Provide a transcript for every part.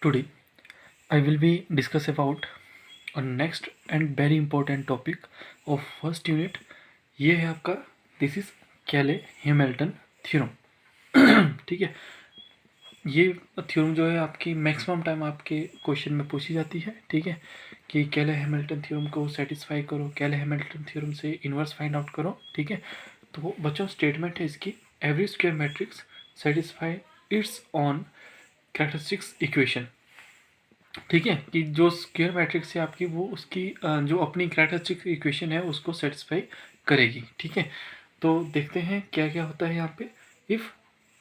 Today I will be discuss about a next and very important topic of first unit. ये है आपका this is कैले Hamilton theorem. ठीक है, ये थ्योरम जो है आपकी मैक्सिमम टाइम आपके क्वेश्चन में पूछी जाती है। ठीक है, कि कैले हैमिल्टन थ्योरम को सेटिस्फाई करो, कैले हैमिल्टन थ्योरम से इन्वर्स फाइंड आउट करो। ठीक है, तो बच्चों स्टेटमेंट है इसकी, every square matrix satisfy it's on characteristics equation. ठीक है, कि जो स्क्वायर मैट्रिक्स है आपकी वो उसकी जो अपनी कैरेक्टरिस्टिक इक्वेशन है उसको सेटिस्फाई करेगी। ठीक है, तो देखते हैं क्या क्या होता है यहाँ पे। If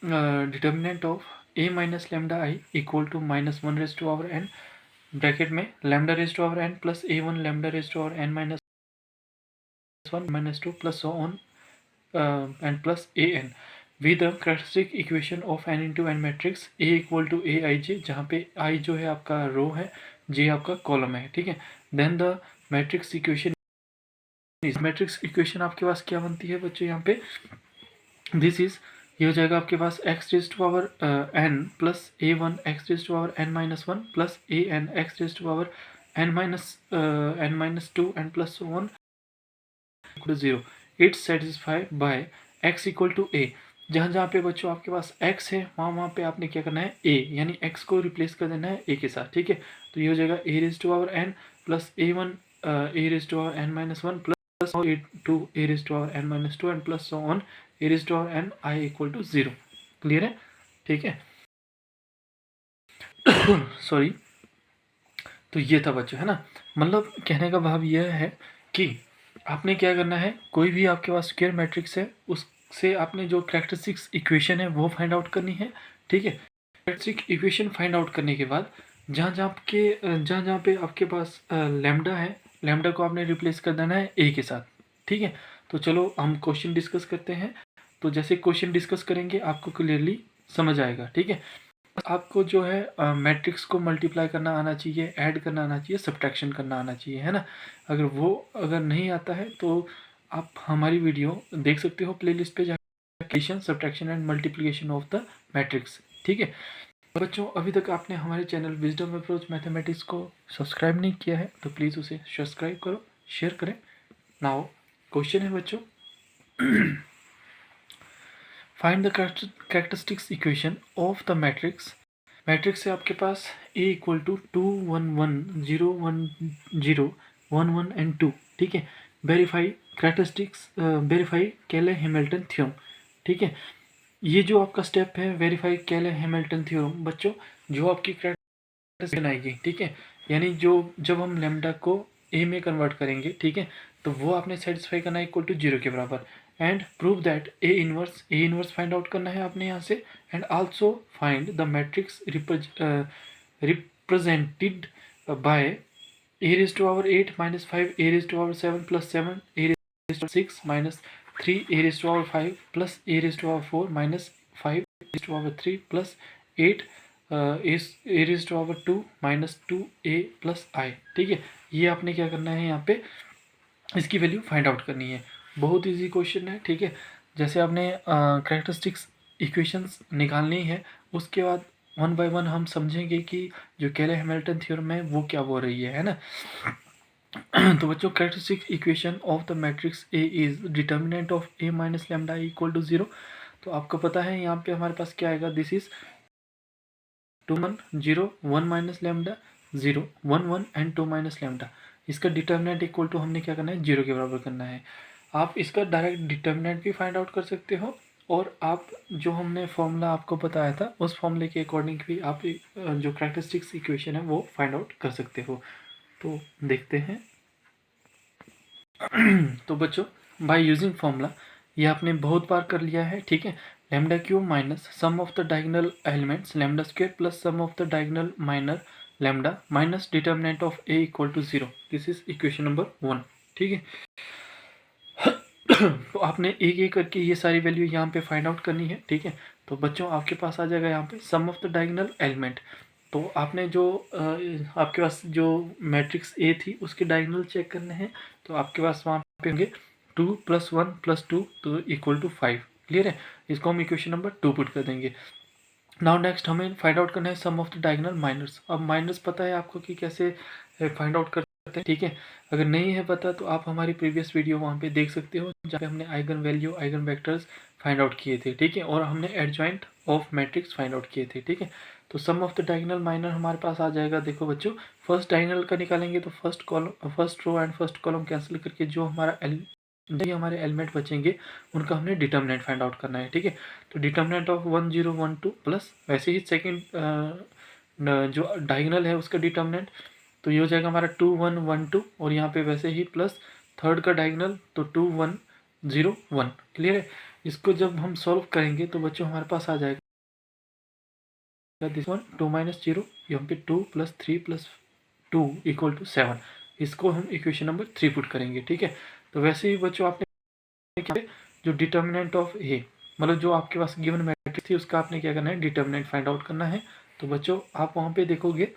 determinant of a minus lambda I equal to minus one raise to power N, bracket में lambda raise to power N plus A one lambda raise to power N minus one minus two plus so on and plus A N with the characteristic equation of N into N matrix A equal to A I J, जहाँ पे आई जो है आपका रो है, जे आपका column है। ठीक है, then the matrix equation, matrix equation आपके पास क्या बनती है बच्चों यहाँ पे, दिस इज, ये हो जाएगा आपके पास X raise to power N plus A one X raise to power N minus one plus A N X raise to power N minus two and plus so on zero. It's satisfy by X equal to A, जहाँ जहाँ पे बच्चों आपके पास x है वहाँ पे आपने क्या करना है a, यानी x को रिप्लेस कर देना है a के साथ। ठीक है, तो ये हो जाएगा a raise to power n plus A one a raise to power N minus one plus a two a raise to power N minus two and plus so on a raise to power n I equal to zero. Clear है? ठीक है, sorry. तो ये था बच्चों, है ना, मतलब कहने का भाव यह है कि आपने क्या करना है, कोई भी आपके पास स्क्वायर मैट्रिक्स है उससे आपने जो कैरेक्टरिस्टिक्स इक्वेशन है वो फाइंड आउट करनी है। ठीक है, कैरेक्टरिस्टिक इक्वेशन फाइंड आउट करने के बाद जहाँ जहाँ पे आपके पास लैम्डा है, लैम्डा को आपने रिप्लेस कर देना है ए के साथ। ठीक है, तो चलो हम क्वेश्चन डिस्कस करते हैं। तो जैसे क्वेश्चन डिस्कस करेंगे आपको क्लियरली समझ आएगा। ठीक है, आपको जो है मैट्रिक्स को मल्टीप्लाई करना आना चाहिए, ऐड करना आना चाहिए, सब्ट्रैक्शन करना आना चाहिए, है ना। अगर नहीं आता है तो आप हमारी वीडियो देख सकते हो प्लेलिस्ट पे जाकर, subtraction and multiplication of the matrix. ठीक है बच्चों, अभी तक आपने हमारे चैनल विजडम अप्रोच मैथमेटिक्स को सब्सक्राइब नहीं किया है तो प्लीज़ उसे सब्सक्राइब करो, शेयर करें। नाउ क्वेश्चन है बच्चों, find the characteristics equation of the matrix. Matrix है आपके पास A equal to two one one zero one zero one one and two. ठीक है, verify characteristics, verify Cayley Hamilton theorem. ठीक है, ये जो आपका स्टेप है वेरीफाई कैले हैमिल्टन थ्योरम बच्चों, जो आपकी कैरेक्टरिस्टिक्स आएगी। ठीक है, यानी जो जब हम लैम्डा को ए में कन्वर्ट करेंगे, ठीक है, तो वो आपने सेटिस्फाई करना है इक्वल टू जीरो के बराबर, and prove that A inverse find out करना है आपने यहाँ से, and also find the matrix represented by A raise to power 8 minus 5 A raise to power 7 plus 7 A raise to 6 minus 3 A raise to power 5 plus A raise to power 4 minus 5 A raise to power 3 plus 8 A raise to power 2 minus 2 A plus आई। ठीक है, ये आपने क्या करना है यहाँ पे, इसकी वैल्यू फाइंड आउट करनी है। बहुत इजी क्वेश्चन है। ठीक है, जैसे आपने कैरेक्टरिस्टिक्स इक्वेशंस निकालनी है, उसके बाद वन बाय वन हम समझेंगे कि जो कैले हैमिल्टन थ्योरम है वो क्या बोल रही है ना। तो बच्चों, characteristic equation of the matrix A is determinant of A minus lambda equal to zero. तो आपको पता है यहाँ पे हमारे पास क्या आएगा, this is two one zero one minus lambda zero one one and two minus lambda. इसका डिटर्मिनेंट इक्वल टू हमने क्या करना है, जीरो के बराबर करना है। आप इसका डायरेक्ट डिटर्मिनेंट भी फाइंड आउट कर सकते हो, और आप जो हमने फॉर्मूला आपको बताया था उस फॉर्मूले के अकॉर्डिंग भी आप जो कैरेक्टरिस्टिक्स इक्वेशन है वो फाइंड आउट कर सकते हो। तो देखते हैं। तो बच्चों, बाय यूजिंग फॉर्मूला, ये आपने बहुत बार कर लिया है। ठीक है, lambda cube minus sum of the diagonal elements lambda square plus sum of the diagonal minor lambda minus determinant of A equal to zero. This is equation number 1। ठीक है, तो आपने एक एक करके ये सारी वैल्यू यहाँ पे फाइंड आउट करनी है। ठीक है, तो बच्चों आपके पास आ जाएगा यहाँ पे सम ऑफ द डायगोनल एलिमेंट। तो आपने जो आपके पास जो मैट्रिक्स ए थी उसके डायगोनल चेक करने हैं, तो आपके पास वहाँ पे होंगे 2 + 1 + 2 तो इक्वल टू 5। क्लियर है, इसको हम इक्वेशन नंबर 2 पुट कर देंगे। नाउ नेक्स्ट हमें फाइंड आउट करना है सम ऑफ द डायगोनल माइनर्स। अब माइनर्स पता है आपको कि कैसे फाइंड आउट करते हैं, ठीक है। अगर नहीं है पता तो आप हमारी प्रीवियस वीडियो वहाँ पे देख सकते हो, जहाँ पे हमने eigen value eigen vectors find out किए थे, ठीक है, और हमने adjoint of matrix find out किए थे, ठीक है। तो सम ऑफ द डायगोनल माइनर हमारे पास आ जाएगा। देखो बच्चों, फर्स्ट डायगोनल का निकालेंगे तो first column, first row and first column cancel करके जो हमारे एलिमेंट बचेंगे उनका हमने डिटर्मिनेंट फाइंड आउट करना है, ठीक है। तो डिटर्मिनेंट ऑफ 1 0 1 2 प्लस वैसे ही सेकंड जो डायगोनल है उसका डिटर्मिनेंट, तो ये हो जाएगा हमारा 2 1 1 2, और यहाँ पे वैसे ही प्लस थर्ड का डायगोनल तो 2 1 0 1। क्लियर है। इसको जब हम सॉल्व करेंगे तो बच्चों हमारे पास आ जाएगा दिस वन 2 माइनस 0, यहाँ पे 2 प्लस 3 प्लस 2 इक्वल टू 7। इसको हम इक्वेशन नंबर 3 पुट करेंगे, ठीक है। तो वैसे ही बच्चों आपने क्या जो डिटर्मिनेंट ऑफ ए, मतलब जो आपके पास गिवन मैट्रिक्स थी उसका आपने क्या करना है, डिटर्मिनेंट फाइंड आउट करना है। तो बच्चों आप वहाँ पे देखोगे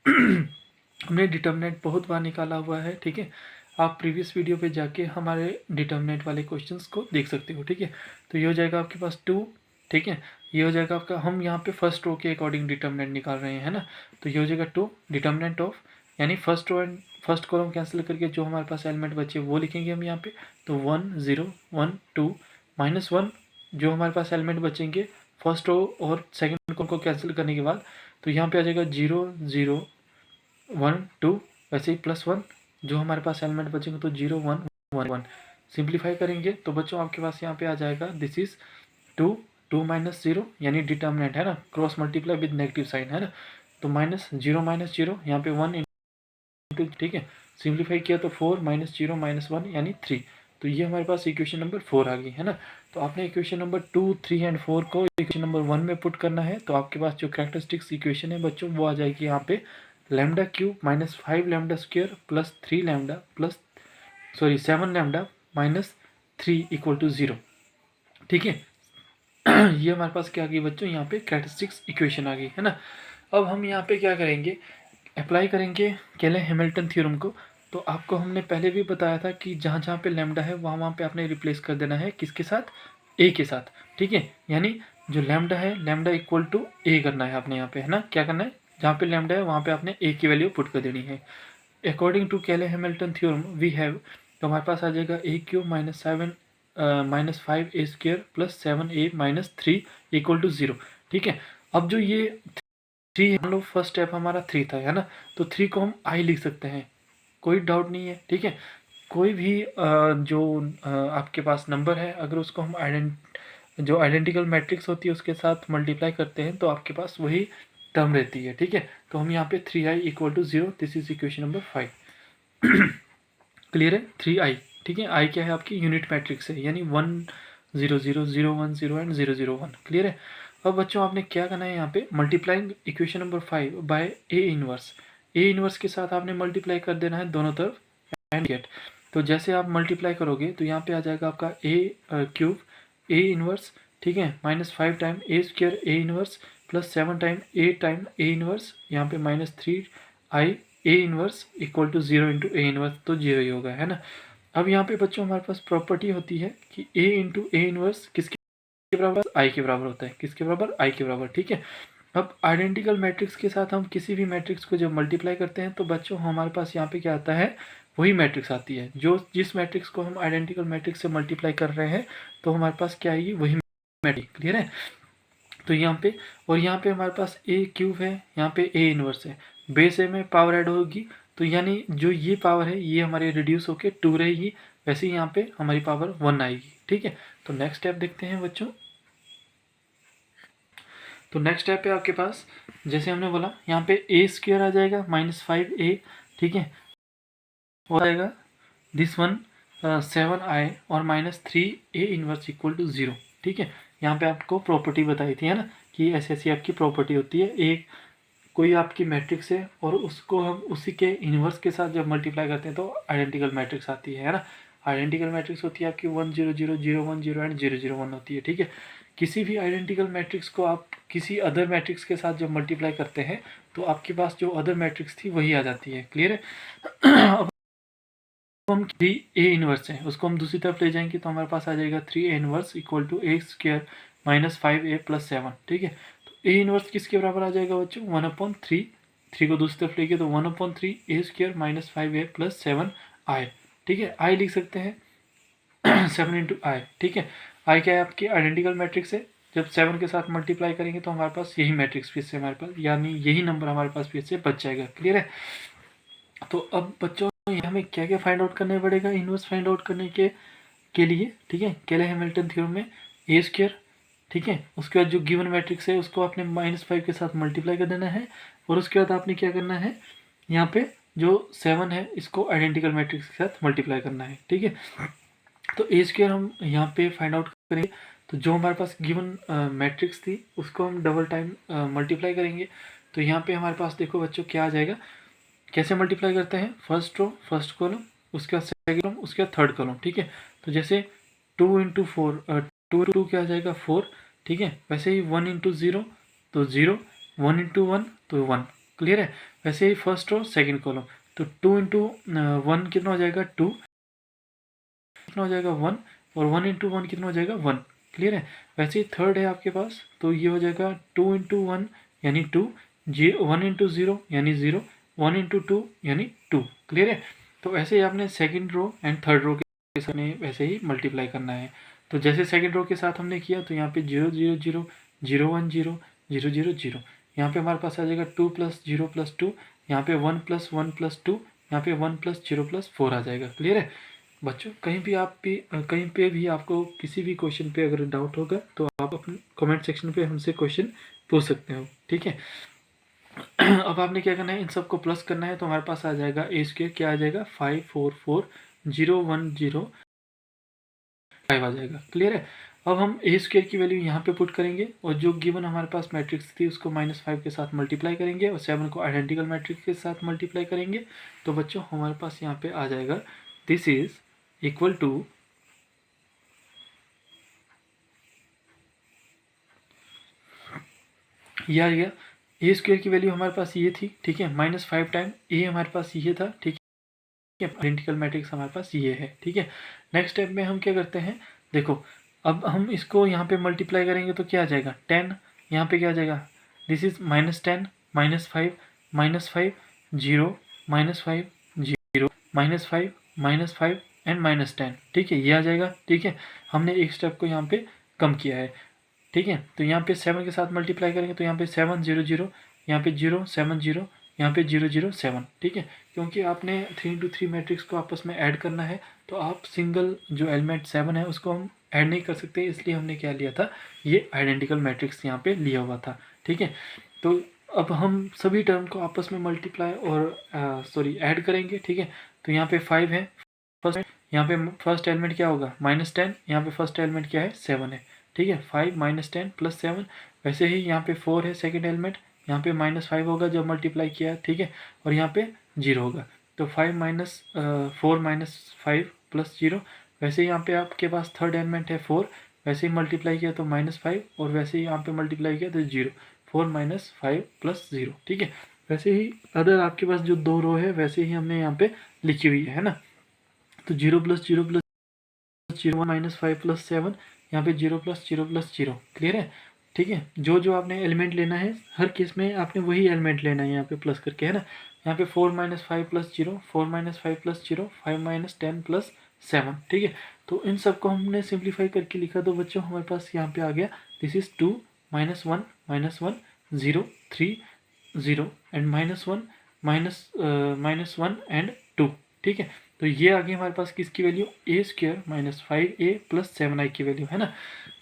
हमने डिटर्मिनेंट बहुत बार निकाला हुआ है, ठीक है। आप प्रीवियस वीडियो पे जाके हमारे डिटर्मिनेंट वाले क्वेश्चंस को देख सकते हो, ठीक है। तो ये हो जाएगा आपके पास 2, ठीक है। ये हो जाएगा आपका, हम यहाँ पे फर्स्ट रो के अकॉर्डिंग डिटर्मिनेंट निकाल रहे हैं ना, तो ये हो जाएगा 2 डिटर्मिनेंट ऑफ, यानी first row and first column cancel करके जो हमारे पास एलिमेंट बचे वो लिखेंगे हम यहाँ पे। तो 1 0 1 2 -1 जो हमारे पास एलिमेंट बचेंगे फर्स्ट रो और सेकंड कॉलम को कैंसिल करने के बाद, तो यहाँ पे आ जाएगा 0 0 1 2, वैसे ही +1 जो हमारे पास एलिमेंट बचेंगे तो 0 1 1 1। सिंप्लीफाई करेंगे तो बच्चों आपके पास यहाँ पे आ जाएगा दिस इज 2 2 -0, यानी डिटर्मिनेंट है ना, cross multiply with negative sign है ना, तो -0 -0 यहाँ पे 1 इंटू, ठीक है। सिंप्लीफाई किया तो 4 -0 -1 यानी 3। तो ये हमारे पास इक्वेशन नंबर 4 आ गई है ना। तो आपने इक्वेशन नंबर 2 3 एंड 4 को इक्वेशन नंबर 1 में पुट करना है। तो आपके पास जो कैरेक्टरिस्टिक्स इक्वेशन है बच्चों वो आ जाएगी यहाँ पे lambda cube -5 lambda square plus 3 lambda plus 7 lambda -3 equal to 0, ठीक है। ये हमारे पास क्या आ गई बच्चों, यहाँ पे कैरेक्टरिस्टिक्स इक्वेशन आ गई है ना। अब हम यहाँ पे क्या करेंगे, अप्लाई करेंगे केले हैमिल्टन थ्योरम को। तो आपको हमने पहले भी बताया था कि जहाँ जहाँ पे लैम्डा है वहाँ वहाँ पे आपने रिप्लेस कर देना है किसके साथ, ए के साथ, ठीक है। यानी जो लैम्डा है लैम्डा इक्वल टू ए करना है आपने यहाँ पे, है ना। क्या करना है, जहाँ पे लैम्डा है वहाँ पे आपने ए की वैल्यू पुट कर देनी है। According to Cayley Hamilton theorem we have, तो हमारे पास आ जाएगा A cube -5 A square plus 7 a -3 equal to 0, ठीक है। अब जो ये 3 मान लो फर्स्ट स्टेप हमारा 3 था, है ना, तो 3 को हम आई लिख सकते हैं, कोई डाउट नहीं है, ठीक है। कोई भी जो आपके पास नंबर है अगर उसको हम जो आइडेंटिकल मैट्रिक्स होती है उसके साथ मल्टीप्लाई करते हैं तो आपके पास वही टर्म रहती है, ठीक है। तो हम यहाँ पे 3i equal to 0, this is equation number 5। Clear है, 3i, ठीक है। आई क्या है आपकी यूनिट मैट्रिक्स है, यानी 1 0 0 0 1 0 एंड 0 0 1। क्लियर है। अब बच्चों आपने क्या करना है यहाँ पे, multiplying equation number 5 by A inverse. A inverse के साथ आपने मल्टीप्लाई कर देना है दोनों तरफ एंड गेट। तो जैसे आप मल्टीप्लाई करोगे तो यहाँ पे आ जाएगा आपका ए क्यूब ए इनवर्स, ठीक है, -5 time A square A inverse plus 7 time A inverse, यहाँ पे -3i A inverse equal to 0 into A inverse, तो 0 ही होगा, है ना। अब यहाँ पे बच्चों हमारे पास प्रॉपर्टी होती है कि ए इंटू ए इनवर्स किसके बराबर, आई के बराबर होता है, किसके बराबर, आई के बराबर, ठीक है। अब आइडेंटिकल मैट्रिक्स के साथ हम किसी भी मैट्रिक्स को जब मल्टीप्लाई करते हैं तो बच्चों हमारे पास यहाँ पे क्या आता है, वही मैट्रिक्स आती है, जो जिस मैट्रिक्स को हम आइडेंटिकल मैट्रिक्स से मल्टीप्लाई कर रहे हैं तो हमारे पास क्या आएगी, वही मैट्रिक्स। क्लियर है। तो यहाँ पे और यहाँ पे हमारे पास ए क्यूब है, यहाँ पे ए इनवर्स है, बेस ए में पावर ऐड होगी तो यानी जो ये पावर है ये हमारे रिड्यूस होके 2 रहेगी, वैसे ही यहाँ पे हमारी पावर 1 आएगी, ठीक है। तो नेक्स्ट स्टेप देखते हैं बच्चों। तो नेक्स्ट स्टेप है आपके पास, जैसे हमने बोला यहाँ पे ए स्क्वायर आ जाएगा -5a, ठीक है, और आएगा दिस वन 7i और -3a इनवर्स इक्वल टू 0, ठीक है। यहाँ पे आपको प्रॉपर्टी बताई थी, है ना, कि ऐसी ऐसी आपकी प्रॉपर्टी होती है, एक कोई आपकी मैट्रिक्स है और उसको हम उसी के इन्वर्स के साथ जब मल्टीप्लाई करते हैं तो आइडेंटिकल मैट्रिक्स आती है ना। आइडेंटिकल मैट्रिक्स होती है आपकी 1 0 0 0 1 0 एंड 0 0 1 होती है, ठीक है। किसी भी आइडेंटिकल मैट्रिक्स को आप किसी अदर मैट्रिक्स के साथ जब मल्टीप्लाई करते हैं तो आपके पास जो अदर मैट्रिक्स थी वही आ जाती है। क्लियर है। अब हम 3a इनवर्स है उसको हम दूसरी तरफ ले जाएंगे तो हमारे पास आ जाएगा 3a inverse equal to A square -5a + 7, ठीक है। ए इनवर्स किसके बराबर आ जाएगा बच्चों, 1/3, 3 को दूसरी तरफ लेके तो 1/3 ए square minus 5a plus 7i, ठीक है। आई लिख सकते हैं 7 इंटू आई, ठीक है। आई क्या है आपकी आइडेंटिकल मैट्रिक्स है, जब 7 के साथ मल्टीप्लाई करेंगे तो हमारे पास यही मैट्रिक्स फिर से हमारे पास, यानी यही नंबर हमारे पास फिर से बच जाएगा। क्लियर है। तो अब बच्चों हमें क्या क्या फाइंड आउट करना पड़ेगा इनवर्स फाइंड आउट करने के लिए, ठीक है। केले हैमिल्टन थ्योरम में ए स्क्वायर, ठीक है, उसके बाद जो गिवन मैट्रिक्स है उसको आपने -5 के साथ मल्टीप्लाई कर देना है, और उसके बाद आपने क्या करना है, यहाँ पे जो 7 है इसको आइडेंटिकल मैट्रिक्स के साथ मल्टीप्लाई करना है, ठीक है। तो ए स्क्वायर हम यहाँ पे फाइंड आउट करेंगे, तो जो हमारे पास गिवन मैट्रिक्स थी उसको हम डबल टाइम मल्टीप्लाई करेंगे। तो यहाँ पे हमारे पास देखो बच्चों क्या आ जाएगा, कैसे मल्टीप्लाई करते हैं, फर्स्ट रो फर्स्ट कॉलम, उसके बाद सेकेंड कॉलम, उसके बाद थर्ड कॉलम, ठीक है। तो जैसे 2 इंटू 4, 2 इंटू क्या आ जाएगा 4, ठीक है। वैसे ही 1 इंटू 0 तो 0, 1 इंटू 1 तो 1, क्लियर है। वैसे ही फर्स्ट रो सेकेंड कॉलम, तो 2 इंटू 1 कितना हो जाएगा 2, कितना हो जाएगा 1, और 1 इंटू 1 कितना हो जाएगा 1, क्लियर है। वैसे ही थर्ड है आपके पास, तो ये हो जाएगा 2 इंटू 1 यानी 2, 1 इंटू 0 यानी 0, 1 इंटू 2 यानी 2, क्लियर है। तो ऐसे ही आपने second row and third row के साथ में वैसे ही मल्टीप्लाई करना है। तो जैसे सेकंड रो के साथ हमने किया, तो यहाँ पे 0 0 0 0 1 0 0 0 0, यहाँ पे हमारे पास आ जाएगा 2 + 0 + 2, यहाँ पे 1 + 1 + 2, यहाँ पे 1 + 0 + 4 आ जाएगा। क्लियर है बच्चों। कहीं पे भी आपको किसी भी क्वेश्चन पे अगर डाउट होगा तो आप अपने कमेंट सेक्शन पे हमसे क्वेश्चन पूछ सकते हो, ठीक है। अब आपने क्या करना है, इन सबको प्लस करना है, तो हमारे पास आ जाएगा ए स्क्वायर, क्या आ जाएगा 544,010,5 आ जाएगा। क्लियर है। अब हम ए स्क्वायर की वैल्यू यहाँ पे पुट करेंगे, और जो गिवन हमारे पास मैट्रिक्स थी उसको -5 के साथ मल्टीप्लाई करेंगे, और 7 को आइडेंटिकल मैट्रिक्स के साथ मल्टीप्लाई करेंगे। तो बच्चों हमारे पास यहाँ पे आ जाएगा, दिस इज इक्वल टू ये आ गया, ए स्क्वायर की वैल्यू हमारे पास ये थी, ठीक है, -5 टाइम ए हमारे पास ये था, ठीक है। आइडेंटिकल मैट्रिक्स हमारे पास ये है, ठीक है। नेक्स्ट स्टेप में हम क्या करते हैं, देखो अब हम इसको यहाँ पे मल्टीप्लाई करेंगे तो क्या आ जाएगा 10, यहाँ पे क्या आ जाएगा, दिस इज -10 -5 -5 0 -5 0 -5 -5 एंड -10, ठीक है, ये आ जाएगा, ठीक है। हमने एक स्टेप को यहाँ पे कम किया है, ठीक है। तो यहाँ पे 7 के साथ मल्टीप्लाई करेंगे, तो यहाँ पे 7 0 0, यहाँ पे 0 7 0, यहाँ पे 0 0 7, ठीक है। क्योंकि आपने 3 into 3 मैट्रिक्स को आपस में ऐड करना है, तो आप सिंगल जो एलिमेंट 7 है उसको हम ऐड नहीं कर सकते, इसलिए हमने क्या लिया था, ये आइडेंटिकल मैट्रिक्स यहाँ पे लिया हुआ था, ठीक है। तो अब हम सभी टर्म को आपस में मल्टीप्लाई और सॉरी ऐड करेंगे, ठीक है। तो यहाँ पे 5 है फर्स्ट, यहाँ पे फर्स्ट एलिमेंट क्या होगा -10, यहाँ पे फर्स्ट एलिमेंट क्या है 7 है, ठीक है। 5 -10 + 7, वैसे ही यहाँ पे 4 है सेकेंड एलिमेंट, यहाँ पे -5 होगा जब मल्टीप्लाई किया, ठीक है, और यहाँ पे 0 होगा। तो 4 -5 + 0, वैसे ही यहाँ पे आपके पास थर्ड एलिमेंट है 4, वैसे ही मल्टीप्लाई किया तो -5, और वैसे ही यहाँ पे मल्टीप्लाई किया तो 0, 4 -5 + 0, ठीक है। वैसे ही अदर आपके पास जो 2 रो है वैसे ही हमने यहाँ पे लिखी हुई है ना। तो 0 + 0 + 0 -5 + 7, यहाँ पे 0 + 0 + 0, क्लियर है, ठीक है। जो जो आपने एलिमेंट लेना है हर केस में आपने वही एलिमेंट लेना है यहाँ पे प्लस करके, है ना। यहाँ पे 4 -5 + 0, 4 -5 + 0, 5 -10 + 7, ठीक है। तो इन सबको हमने सिंप्लीफाई करके लिखा, तो बच्चों हमारे पास यहाँ पे आ गया, दिस इज 2 -1 -1 0 3 0 एंड -1 -1 एंड 2, ठीक है। तो ये आ गई हमारे पास किसकी वैल्यू, ए स्क्वायर -5a + 7i की वैल्यू, है ना।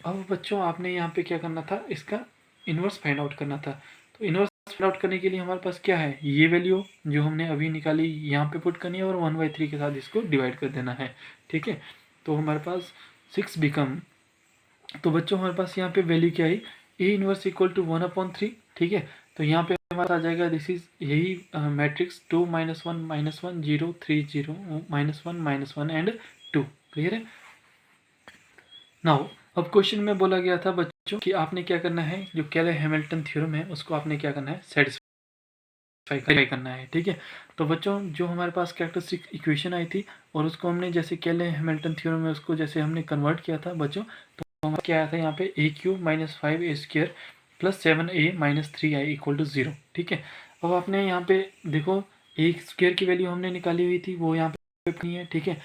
अब बच्चों आपने यहाँ पे क्या करना था, इसका इन्वर्स फाइंड आउट करना था। तो इन्वर्स फाइंड आउट करने के लिए हमारे पास क्या है, ये वैल्यू जो हमने अभी निकाली यहाँ पे पुट करनी है, और 1/3 के साथ इसको डिवाइड कर देना है, ठीक है। तो हमारे पास 6 बिकम, तो बच्चों हमारे पास यहाँ पे वैल्यू क्या आई, ए इनवर्स इक्वल टू 1/3, ठीक है। तो यहाँ पे हमारा आ जाएगा, दिस इज यही मैट्रिक्स 2 -1 -1 0 3 0 -1 -1 एंड 2, क्लियर है। नाउ अब क्वेश्चन में बोला गया था बच्चों कि आपने क्या करना है, जो केले हैमिल्टन थ्योरम है उसको आपने क्या करना है, सेटिस्फाई करना है, ठीक है। तो बच्चों जो हमारे पास कैरेक्टरिस्टिक इक्वेशन आई थी, और उसको हमने जैसे केले हैमिल्टन थ्योरम में उसको जैसे हमने कन्वर्ट किया था बच्चों, तो हमारा क्या आया था यहाँ पे a³ - 5a² plus 7a minus 3i equal to 0। ठीक है, अब आपने यहाँ पे देखो ए स्क्वायर की वैल्यू हमने निकाली हुई थी, वो यहाँ पे नहीं है। ठीक है,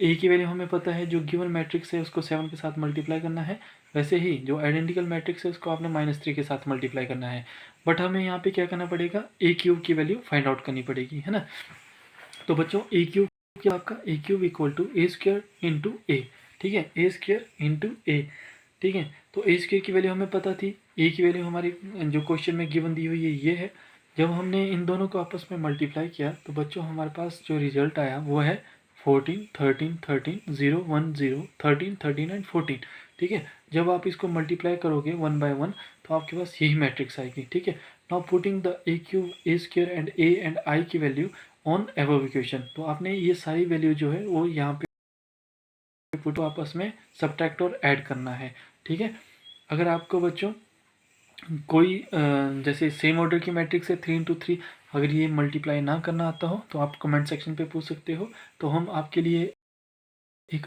ए की वैल्यू हमें पता है, जो गिवन मैट्रिक्स है उसको 7 के साथ मल्टीप्लाई करना है। वैसे ही जो आइडेंटिकल मैट्रिक्स है उसको आपने -3 के साथ मल्टीप्लाई करना है। बट हमें यहाँ पे क्या करना पड़ेगा, ए क्यूब की वैल्यू फाइंड आउट करनी पड़ेगी, है ना। तो बच्चों ए क्यूब क्या, आपका A cube equal to A square into A. ठीक है, ए स्क्वायर इंटू ए। ठीक है, तो ए स्क्वायर की वैल्यू हमें पता थी, ए की वैल्यू हमारी जो क्वेश्चन में गिवन दी हुई है ये है। जब हमने इन दोनों को आपस में मल्टीप्लाई किया तो बच्चों हमारे पास जो रिजल्ट आया वो है 14 13 13 0 1 0 13 13 एंड 14। ठीक है, जब आप इसको मल्टीप्लाई करोगे 1 बाय 1 तो आपके पास यही मैट्रिक्स आएगी। ठीक है, now putting the A cube A square and A and I की वैल्यू ऑन एबव इक्वेशन, तो आपने ये सारी वैल्यू जो है वो यहाँ पे पुट आपस में सब्ट्रैक्ट और ऐड करना है। ठीक है, अगर आपको बच्चों कोई जैसे सेम ऑर्डर की मैट्रिक्स है 3 × 3, अगर ये मल्टीप्लाई ना करना आता हो तो आप कमेंट सेक्शन पे पूछ सकते हो, तो हम आपके लिए एक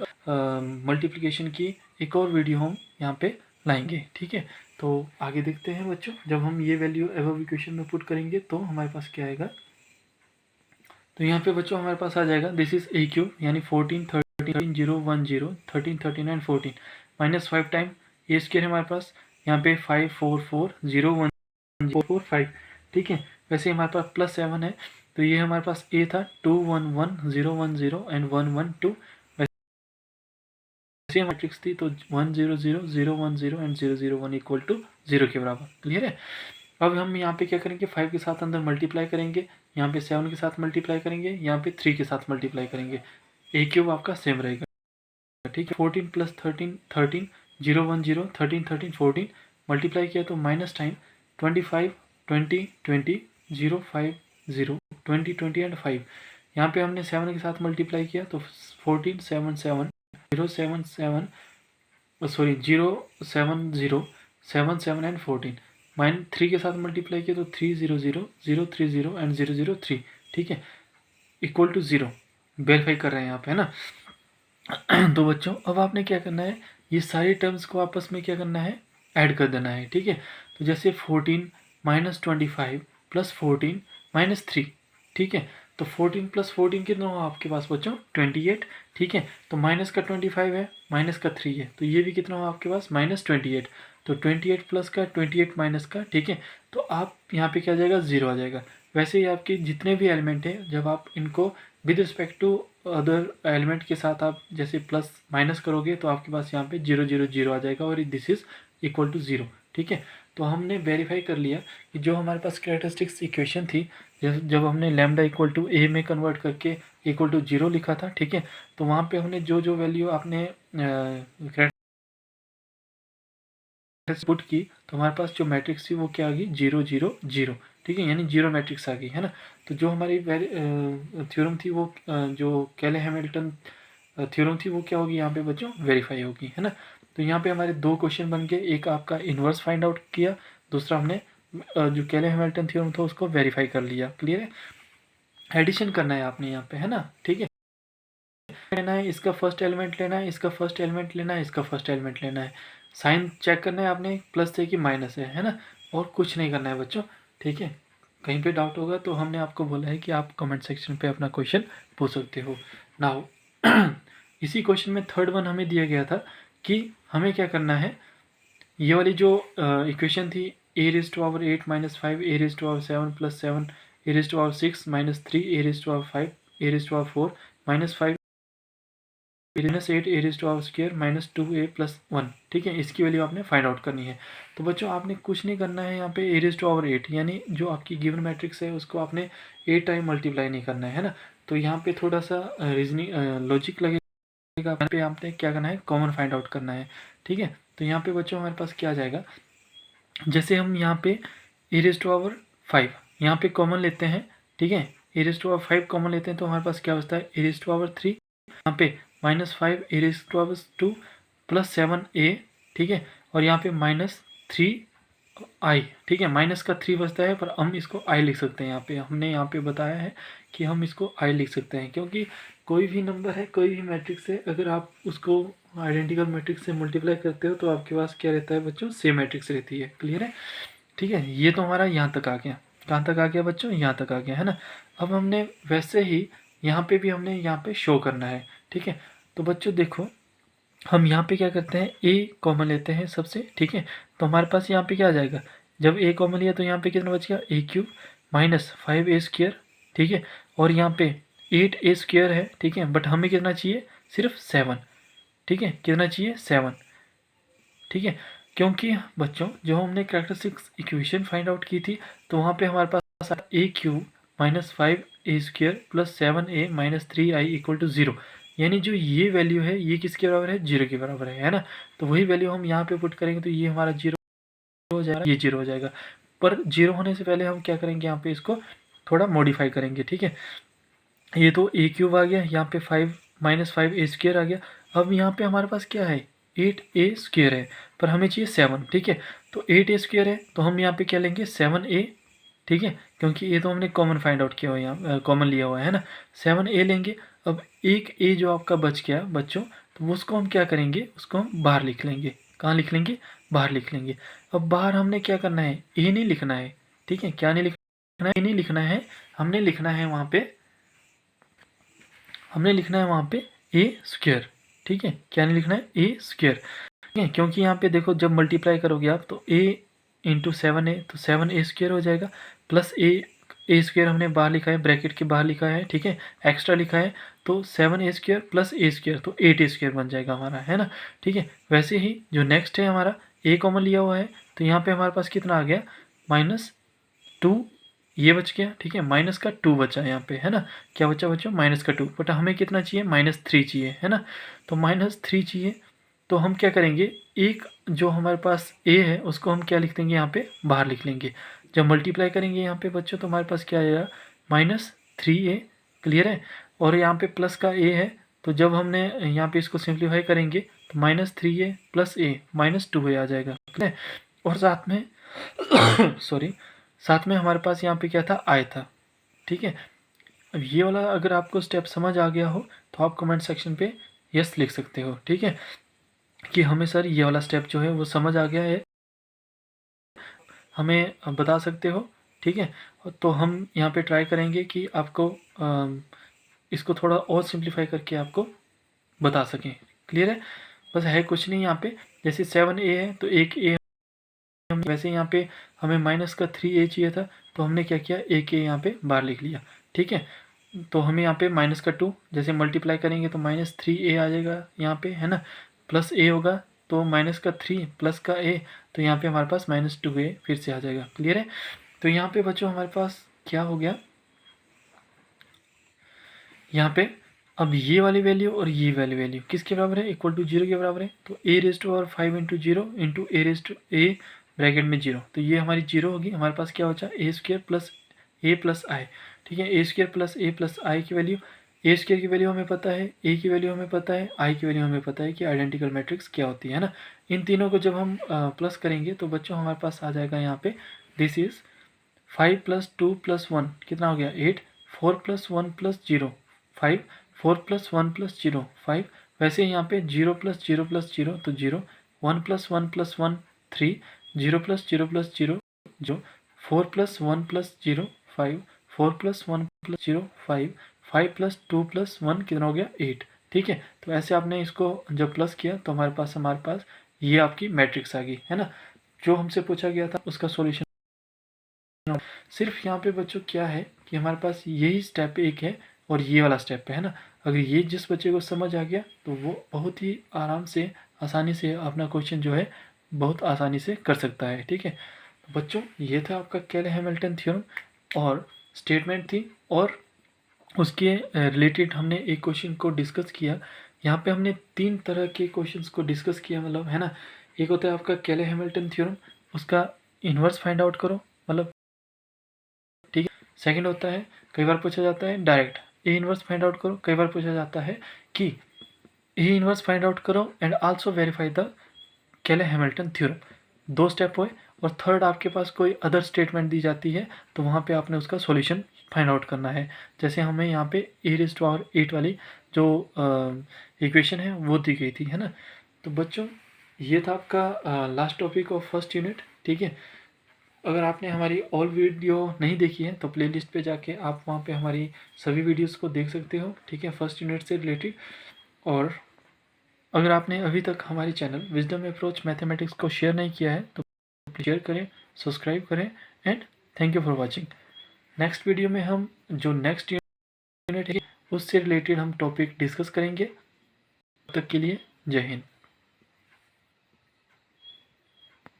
मल्टीप्लिकेशन की एक और वीडियो हम यहाँ पे लाएंगे। ठीक है, तो आगे देखते हैं बच्चों, जब हम ये वैल्यू एबव इक्वेशन में पुट करेंगे तो हमारे पास क्या आएगा। तो यहाँ पे बच्चों हमारे पास आ जाएगा दिस इज ए क्यूब, यानी 14 13 0 1 0 13 13 एंड 14 -5 टाइम ए स्क्वायर है हमारे पास, यहाँ पे 5 4 4 0 1 4 4 5। ठीक है, वैसे हमारे पास +7 है, तो ये हमारे पास ए था 2 1 1 0 1 0 एंड 1 1 2। वैसे मैट्रिक्स थी तो 1 0 0 0 1 0 एंड 0 0 1 इक्वल टू 0 के बराबर। क्लियर है, अब हम यहाँ पे क्या करेंगे, 5 के साथ अंदर मल्टीप्लाई करेंगे, यहाँ पे 7 के साथ मल्टीप्लाई करेंगे, यहाँ पे 3 के साथ मल्टीप्लाई करेंगे, ए क्यूब आपका सेम रहेगा। ठीक है, 14 + 13 13 0 1 0 13 13 14 मल्टीप्लाई किया तो माइनस टाइम 25 20 20 0 5 0 20 20 एंड 5। यहाँ पे हमने 7 के साथ मल्टीप्लाई किया तो 14 7 7 0 7 7 सॉरी 0 7 0 7 7 एंड 14 -3 के साथ मल्टीप्लाई किया तो 3 0 0 0 3 0 एंड 0 0 3। ठीक है, इक्वल टू 0 वेरीफाई कर रहे हैं यहाँ पे, है ना। तो बच्चों अब आपने क्या करना है, ये सारी टर्म्स को आपस में क्या करना है, ऐड कर देना है। ठीक है, तो जैसे 14 -25 + 14 -3। ठीक है, तो 14 + 14 कितना हो आपके पास बच्चों 28। ठीक है, तो माइनस का 25 है, माइनस का 3 है, तो ये भी कितना हो आपके पास -28। तो 28 प्लस का 28 माइनस का। ठीक है, तो आप यहाँ पे क्या आ जाएगा 0 आ जाएगा। वैसे ही आपके जितने भी एलिमेंट हैं जब आप इनको with respect to other element के साथ आप जैसे प्लस माइनस करोगे तो आपके पास यहाँ पे 0 0 0 आ जाएगा और दिस इज इक्वल टू 0। ठीक है, तो हमने वेरीफाई कर लिया कि जो हमारे पास कैरेक्टरिस्टिक्स इक्वेशन थी, जब हमने लैम्डा इक्वल टू ए में कन्वर्ट करके इक्वल टू 0 लिखा था। ठीक है, तो वहाँ पे हमने जो जो वैल्यू आपने पुट की तो हमारे पास जो मैट्रिक्स थी वो क्या आ गई 0 0 0। ठीक है, यानी 0 मैट्रिक्स आ गई, है ना। तो जो हमारी थ्योरम थी वो जो कैले हैमिल्टन थ्योरम थी वो क्या होगी यहाँ पे बच्चों वेरीफाई होगी, है ना। तो यहाँ पे हमारे 2 क्वेश्चन बन गए, एक आपका इन्वर्स फाइंड आउट किया, दूसरा हमने जो कैले हैमिल्टन थ्योरम था उसको वेरीफाई कर लिया। क्लियर है, एडिशन करना है आपने यहाँ पे, है ना। ठीक है, लेना है, इसका फर्स्ट एलिमेंट लेना है, इसका फर्स्ट एलिमेंट लेना है, इसका फर्स्ट एलिमेंट लेना है, साइन चेक करना है आपने प्लस है कि माइनस है ना, और कुछ नहीं करना है बच्चों। ठीक है, कहीं पे डाउट होगा तो हमने आपको बोला है कि आप कमेंट सेक्शन पे अपना क्वेश्चन पूछ सकते हो। नाउ इसी क्वेश्चन में थर्ड वन हमें दिया गया था कि हमें क्या करना है, ये वाली जो इक्वेशन थी a⁻8 - 5 a⁻7 + 7 a⁻6 - 3 a⁻5 a⁻4 -5 -8 a² -2a + 1। ठीक है, इसकी वैल्यू आपने फाइंड आउट करनी है। तो बच्चों आपने कुछ नहीं करना है यहाँ पे a⁸8 यानी जो आपकी गिवन मैट्रिक्स है उसको आपने 8 टाइम मल्टीप्लाई नहीं करना है ना। तो यहाँ पे थोड़ा सा रीजनिंग लॉजिक लगेगा, यहाँ पे आपने क्या करना है कॉमन फाइंड आउट करना है। ठीक है, तो यहाँ पे बच्चों हमारे पास क्या आ जाएगा, जैसे हम यहाँ पे a⁵ यहाँ पे कॉमन लेते हैं। ठीक है, a⁵ कॉमन लेते हैं तो हमारे पास क्या बचता है a⁵3 यहाँ पे -5 a⁻2 + 7a। ठीक है, और यहाँ पे -3i। ठीक है, माइनस का 3 बचता है पर हम इसको i लिख सकते हैं। यहाँ पे हमने यहाँ पे बताया है कि हम इसको i लिख सकते हैं, क्योंकि कोई भी नंबर है, कोई भी मैट्रिक्स है, अगर आप उसको आइडेंटिकल मैट्रिक्स से मल्टीप्लाई करते हो तो आपके पास क्या रहता है बच्चों, सेम मैट्रिक्स रहती है। क्लियर है? ठीक है, ये तो हमारा यहाँ तक आ गया। कहाँ तक आ गया बच्चों? यहाँ तक आ गया, है ना। अब हमने वैसे ही यहाँ पे भी हमने यहाँ पे शो करना है। ठीक है, तो बच्चों देखो, हम यहाँ पे क्या करते हैं, ए कॉमन लेते हैं सबसे। ठीक है, तो हमारे पास यहाँ पे क्या आ जाएगा, जब ए कॉमन लिया तो यहाँ पे कितना बच गया, ए क्यूब माइनस 5a²। ठीक है, और यहाँ पे 8a² है। ठीक है, बट हमें कितना चाहिए, सिर्फ 7। ठीक है, कितना चाहिए, 7। ठीक है, क्योंकि बच्चों जो हमने कैरेक्टरिस्टिक्स इक्वेशन फाइंड आउट की थी, तो वहाँ पे हमारे पास A cube minus 5a² plus 7a minus 3i equal to 0। यानी जो ये वैल्यू है ये किसके बराबर है, 0 के बराबर है ना। तो वही वैल्यू हम यहाँ पे पुट करेंगे तो ये हमारा 0 हो जाएगा, ये 0 हो जाएगा। पर 0 होने से पहले हम क्या करेंगे, यहाँ पे इसको थोड़ा मॉडिफाई करेंगे। ठीक है, ये तो ए क्यूब आ गया, यहाँ पे 5 माइनस 5a² आ गया। अब यहाँ पे हमारे पास क्या है, 8a² है, पर हमें चाहिए 7। ठीक है, तो 8a² है तो हम यहाँ पे क्या लेंगे, 7a। ठीक है, क्योंकि ये तो हमने कॉमन फाइंड आउट किया हुआ है, यहाँ कॉमन लिया हुआ है ना। 7a लेंगे। अब एक a जो आपका बच गया बच्चों, तो उसको हम क्या करेंगे, उसको हम बाहर लिख लेंगे। कहाँ लिख लेंगे, बाहर लिख लेंगे। अब बाहर हमने क्या करना है, a नहीं लिखना है। ठीक है, क्या नहीं लिखना है, a नहीं लिखना है, हमने लिखना है वहाँ पे, हमने लिखना है वहाँ पे a²। ठीक है, क्या नहीं लिखना है, a²। ठीक है, क्योंकि यहाँ पे देखो जब मल्टीप्लाई करोगे आप तो a इंटू 7a तो 7a² हो जाएगा, प्लस a² हमने बाहर लिखा है, ब्रैकेट के बाहर लिखा है। ठीक है, एक्स्ट्रा लिखा है, तो 7a² प्लस a² तो 8a² बन जाएगा हमारा, है ना। ठीक है, वैसे ही जो नेक्स्ट है हमारा a कॉमन लिया हुआ है, तो यहाँ पे हमारे पास कितना आ गया, -2 ये बच गया। ठीक है, माइनस का 2 बचा यहाँ पे, है ना। क्या बचा बच्चों, -2। बट हमें कितना चाहिए, -3 चाहिए, है ना। तो -3 चाहिए, तो हम क्या करेंगे, एक जो हमारे पास a है उसको हम क्या लिख देंगे, यहाँ पे बाहर लिख लेंगे। जब मल्टीप्लाई करेंगे यहाँ पे बच्चों तो हमारे पास क्या आएगा, -3a। क्लियर है, और यहाँ पे प्लस का a है, तो जब हमने यहाँ पे इसको सिंप्लीफाई करेंगे तो -3a प्लस a -2a आ जाएगा। ठीक है, और साथ में सॉरी, साथ में हमारे पास यहाँ पे क्या था, आय था। ठीक है, अब ये वाला अगर आपको स्टेप समझ आ गया हो तो आप कमेंट सेक्शन पे यस लिख सकते हो। ठीक है, कि हमें सर ये वाला स्टेप जो है वो समझ आ गया है, हमें बता सकते हो। ठीक है, तो हम यहाँ पे ट्राई करेंगे कि आपको इसको थोड़ा और सिंप्लीफाई करके आपको बता सकें। क्लियर है, बस है कुछ नहीं यहाँ पे, जैसे 7a है तो एक a, हम वैसे यहाँ पे हमें -3a चाहिए था, तो हमने क्या किया, एक a यहाँ पे बाहर लिख लिया। ठीक है, तो हमें यहाँ पे -2 जैसे मल्टीप्लाई करेंगे तो -3a आ जाएगा यहाँ पे, है ना। प्लस a होगा तो -3 प्लस का a, तो यहाँ पे हमारे पास -2a फिर से आ जाएगा। क्लियर है, तो यहाँ पे बच्चों हमारे पास क्या हो गया, यहाँ पे अब ये वाली वैल्यू और ये वाली वैल्यू किसके बराबर है, इक्वल टू 0 के बराबर है। तो a⁵ into 0 into a bracket में 0, तो ये हमारी 0 होगी। हमारे पास क्या बचा, a² प्लस a प्लस आई। ठीक है, a² प्लस a प्लस आई की वैल्यू, a² की वैल्यू हमें पता है, a की वैल्यू हमें पता है, i की वैल्यू हमें पता है कि आइडेंटिकल मैट्रिक्स क्या होती है ना। इन तीनों को जब हम प्लस करेंगे तो बच्चों हमारे पास आ जाएगा यहाँ पे, दिस इज 5 + 2 + 1 कितना हो गया, 8। 4 + 1 + 0 5, 4 + 1 + 0 5। वैसे यहाँ पे 0 + 0 + 0 तो 0, 1 + 1 + 1 3, 0 + 0 + 0 0, 4 + 1 + 0 5, 4 + 1 + 0 5, 5 + 2 + 1 कितना हो गया, 8। ठीक है, तो ऐसे आपने इसको जब प्लस किया तो हमारे पास ये आपकी मैट्रिक्स आ गई, है ना। जो हमसे पूछा गया था उसका सॉल्यूशन सिर्फ यहाँ पे बच्चों क्या है कि हमारे पास यही स्टेप एक है और ये वाला स्टेप है ना। अगर ये जिस बच्चे को समझ आ गया तो वो बहुत ही आराम से, आसानी से अपना क्वेश्चन जो है बहुत आसानी से कर सकता है। ठीक है, तो बच्चों ये था आपका केले हैमिल्टन थ्योरम और स्टेटमेंट थी, और उसके रिलेटेड हमने एक क्वेश्चन को डिस्कस किया। यहाँ पे हमने 3 तरह के क्वेश्चंस को डिस्कस किया, मतलब है ना। एक होता है आपका केले हैमिल्टन थ्योरम, उसका इन्वर्स फाइंड आउट करो, मतलब ठीक है। सेकंड होता है, कई बार पूछा जाता है direct A inverse find out करो, कई बार पूछा जाता है कि ए इन्वर्स फाइंड आउट करो एंड आल्सो वेरीफाई द केले हैमिल्टन थ्योरम। 2 स्टेप हुए, और थर्ड आपके पास कोई अदर स्टेटमेंट दी जाती है तो वहाँ पे आपने उसका सॉल्यूशन फाइंड आउट करना है। जैसे हमें यहाँ पे a⁸ वाली जो इक्वेशन है वो दी गई थी, है ना। तो बच्चों ये था आपका last topic of first unit, ठीक है। अगर आपने हमारी ऑल वीडियो नहीं देखी है तो प्लेलिस्ट पे जाके आप वहाँ पे हमारी सभी वीडियोस को देख सकते हो, ठीक है, फर्स्ट यूनिट से रिलेटेड। और अगर आपने अभी तक हमारे चैनल विजडम अप्रोच मैथमेटिक्स को शेयर नहीं किया है तो शेयर करें, सब्सक्राइब करें and thank you for watching. Next video में हम जो नेक्स्ट यूनिट है उससे रिलेटेड हम टॉपिक डिस्कस करेंगे। तब तक के लिए जय हिंद।